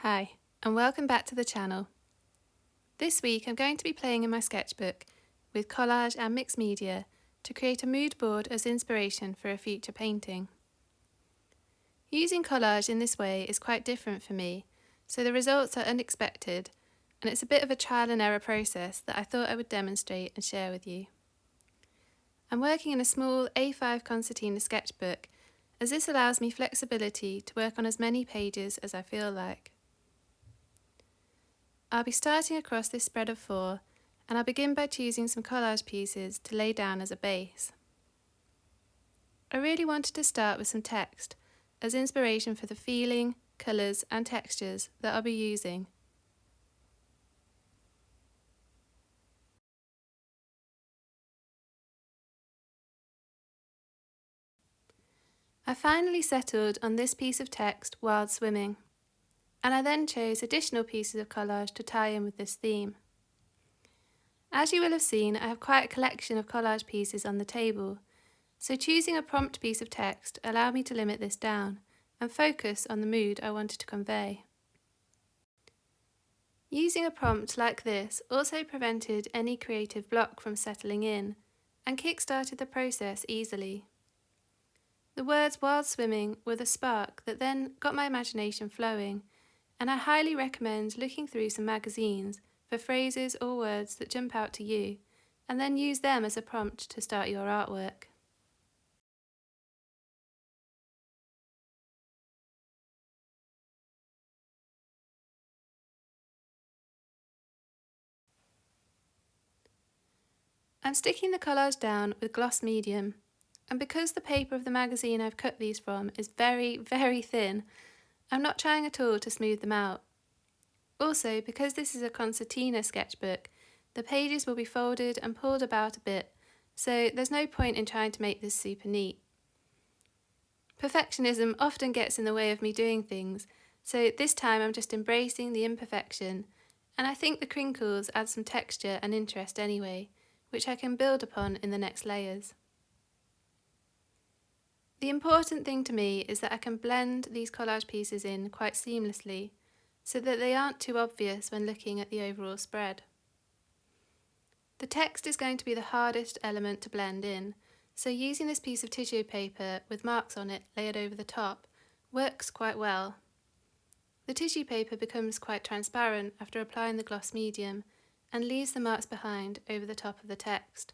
Hi, and welcome back to the channel. This week I'm going to be playing in my sketchbook with collage and mixed media to create a mood board as inspiration for a future painting. Using collage in this way is quite different for me, so the results are unexpected, and it's a bit of a trial and error process that I thought I would demonstrate and share with you. I'm working in a small A5 concertina sketchbook, as this allows me flexibility to work on as many pages as I feel like. I'll be starting across this spread of 4, and I'll begin by choosing some collage pieces to lay down as a base. I really wanted to start with some text as inspiration for the feeling, colours and textures that I'll be using. I finally settled on this piece of text, Wild Swimming, and I then chose additional pieces of collage to tie in with this theme. As you will have seen, I have quite a collection of collage pieces on the table, so choosing a prompt piece of text allowed me to limit this down and focus on the mood I wanted to convey. Using a prompt like this also prevented any creative block from settling in and kick-started the process easily. The words "wild swimming" were the spark that then got my imagination flowing, and I highly recommend looking through some magazines for phrases or words that jump out to you, and then use them as a prompt to start your artwork. I'm sticking the collage down with gloss medium, and because the paper of the magazine I've cut these from is very, very thin, I'm not trying at all to smooth them out. Also, because this is a concertina sketchbook, the pages will be folded and pulled about a bit, so there's no point in trying to make this super neat. Perfectionism often gets in the way of me doing things, so this time I'm just embracing the imperfection, and I think the crinkles add some texture and interest anyway, which I can build upon in the next layers. The important thing to me is that I can blend these collage pieces in quite seamlessly, so that they aren't too obvious when looking at the overall spread. The text is going to be the hardest element to blend in, so using this piece of tissue paper with marks on it layered over the top works quite well. The tissue paper becomes quite transparent after applying the gloss medium and leaves the marks behind over the top of the text.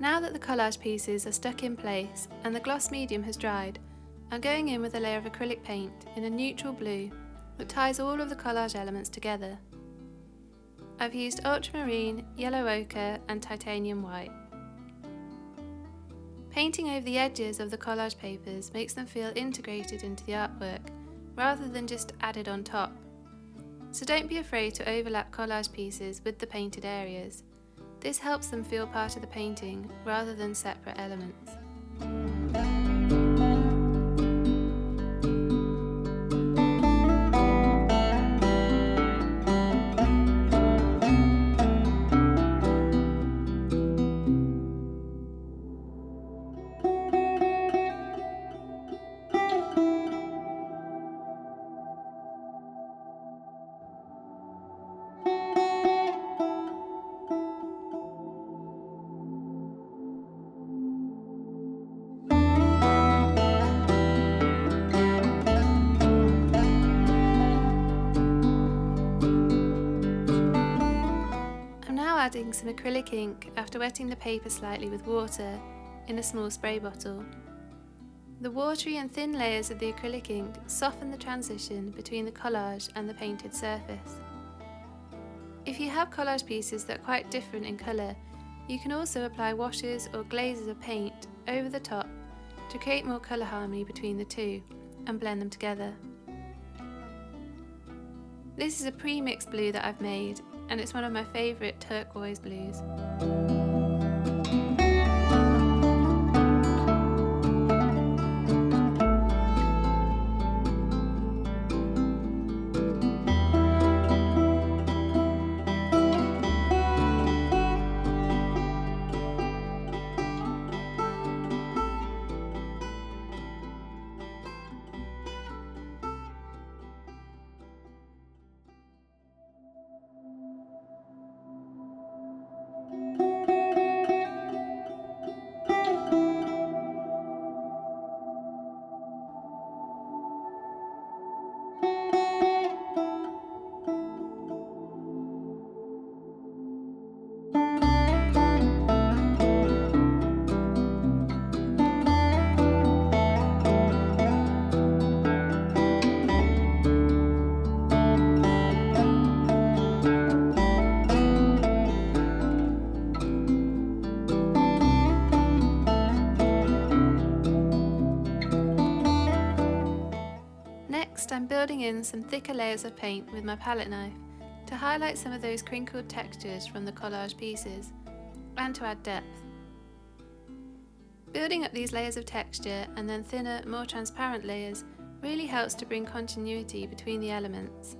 Now that the collage pieces are stuck in place and the gloss medium has dried, I'm going in with a layer of acrylic paint in a neutral blue that ties all of the collage elements together. I've used ultramarine, yellow ochre and titanium white. Painting over the edges of the collage papers makes them feel integrated into the artwork rather than just added on top. So don't be afraid to overlap collage pieces with the painted areas. This helps them feel part of the painting rather than separate elements. adding some acrylic ink after wetting the paper slightly with water in a small spray bottle. The watery and thin layers of the acrylic ink soften the transition between the collage and the painted surface. If you have collage pieces that are quite different in colour, you can also apply washes or glazes of paint over the top to create more colour harmony between the two and blend them together. This is a pre-mixed blue that I've made, and it's one of my favourite turquoise blues. Next, I'm building in some thicker layers of paint with my palette knife to highlight some of those crinkled textures from the collage pieces and to add depth. Building up these layers of texture and then thinner, more transparent layers really helps to bring continuity between the elements.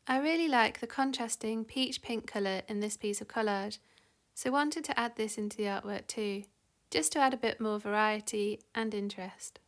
I really like the contrasting peach pink colour in this piece of collage, so wanted to add this into the artwork too, just to add a bit more variety and interest.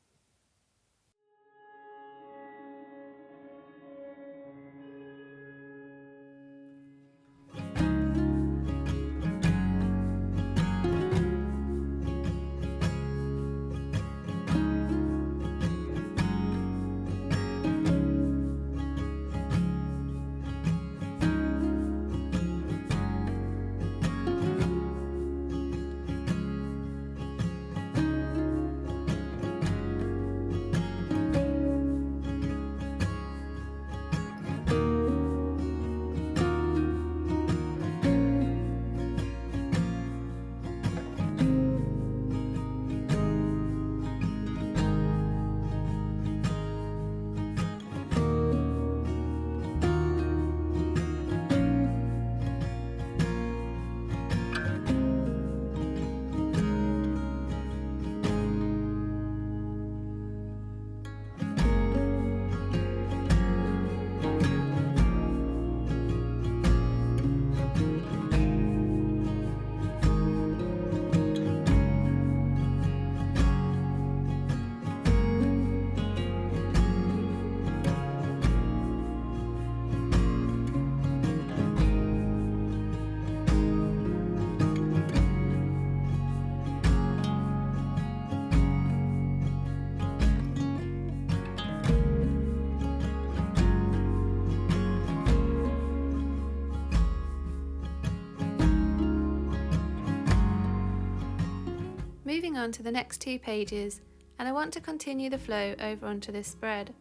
Moving on to the next 2 pages, and I want to continue the flow over onto this spread.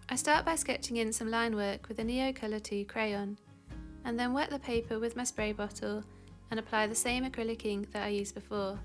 I start by sketching in some line work with a Neo Colour 2 crayon, and then wet the paper with my spray bottle and apply the same acrylic ink that I used before.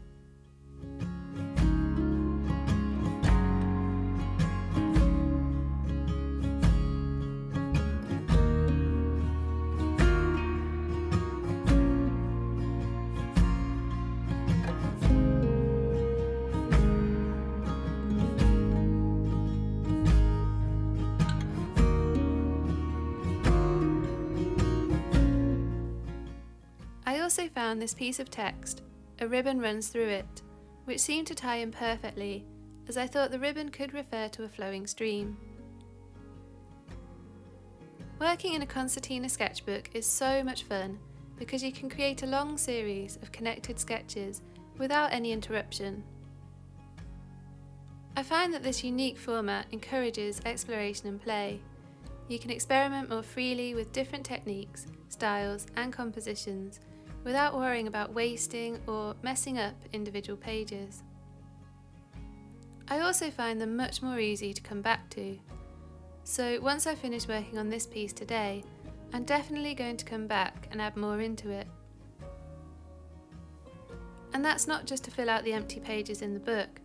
I also found this piece of text, a ribbon runs through it, which seemed to tie in perfectly, as I thought the ribbon could refer to a flowing stream. Working in a concertina sketchbook is so much fun because you can create a long series of connected sketches without any interruption. I find that this unique format encourages exploration and play. You can experiment more freely with different techniques, styles and compositions without worrying about wasting or messing up individual pages. I also find them much more easy to come back to. So once I finish working on this piece today, I'm definitely going to come back and add more into it. And that's not just to fill out the empty pages in the book,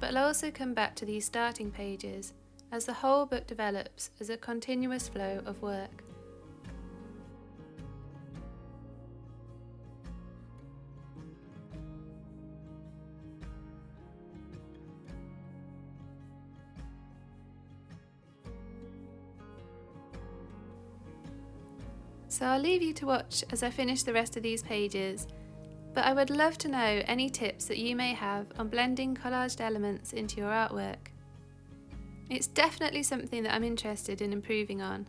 but I'll also come back to these starting pages as the whole book develops as a continuous flow of work. So I'll leave you to watch as I finish the rest of these pages, but I would love to know any tips that you may have on blending collaged elements into your artwork. It's definitely something that I'm interested in improving on.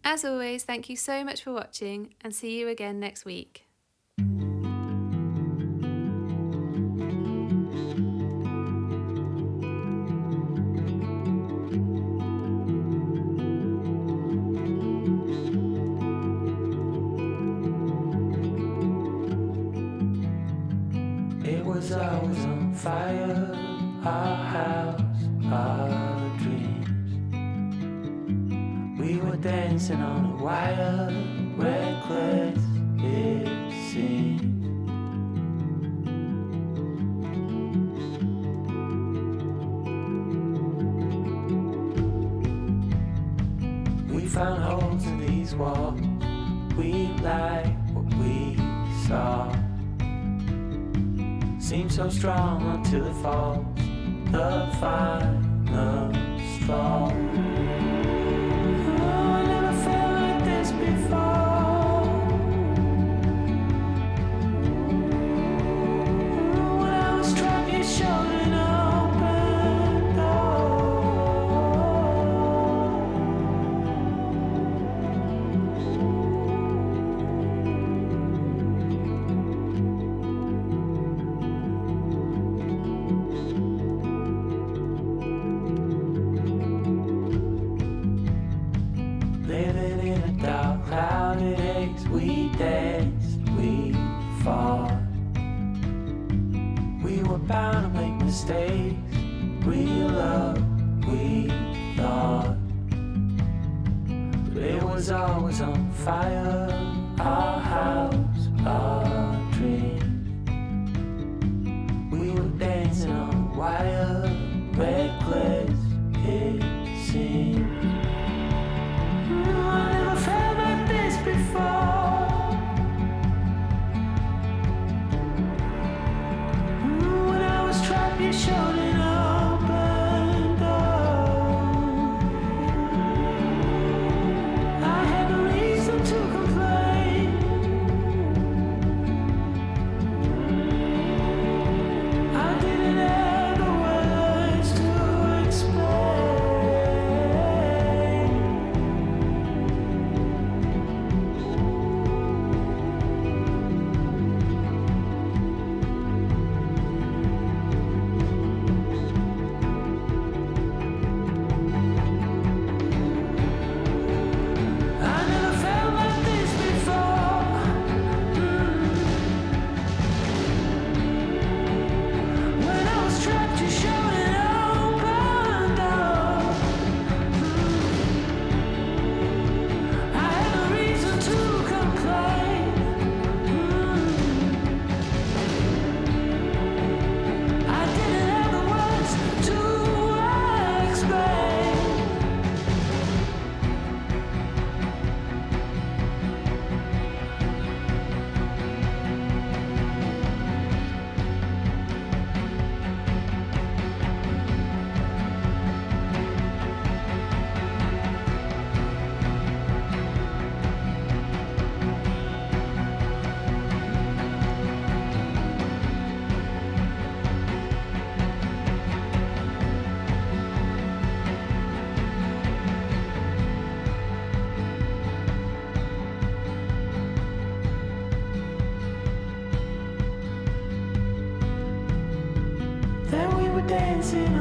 As always, thank you so much for watching and see you again next week. It was always on fire, our house, our dreams. We were dancing on a wire, reckless it seems. We found holes in these walls, we like what we saw. Seems so strong until it falls, the final straw. Oh, I never felt like this before. Oh, when I was trapped, you showed an open door. Living in a dark, clouded haze, we danced, we fought. We were bound to make mistakes, real love, we thought. But it was always on fire, our house, our dreams. We were dancing on wire, reckless it seemed. I never felt like this before. When I was trapped, you showed an open door. I had no reason to complain. dancing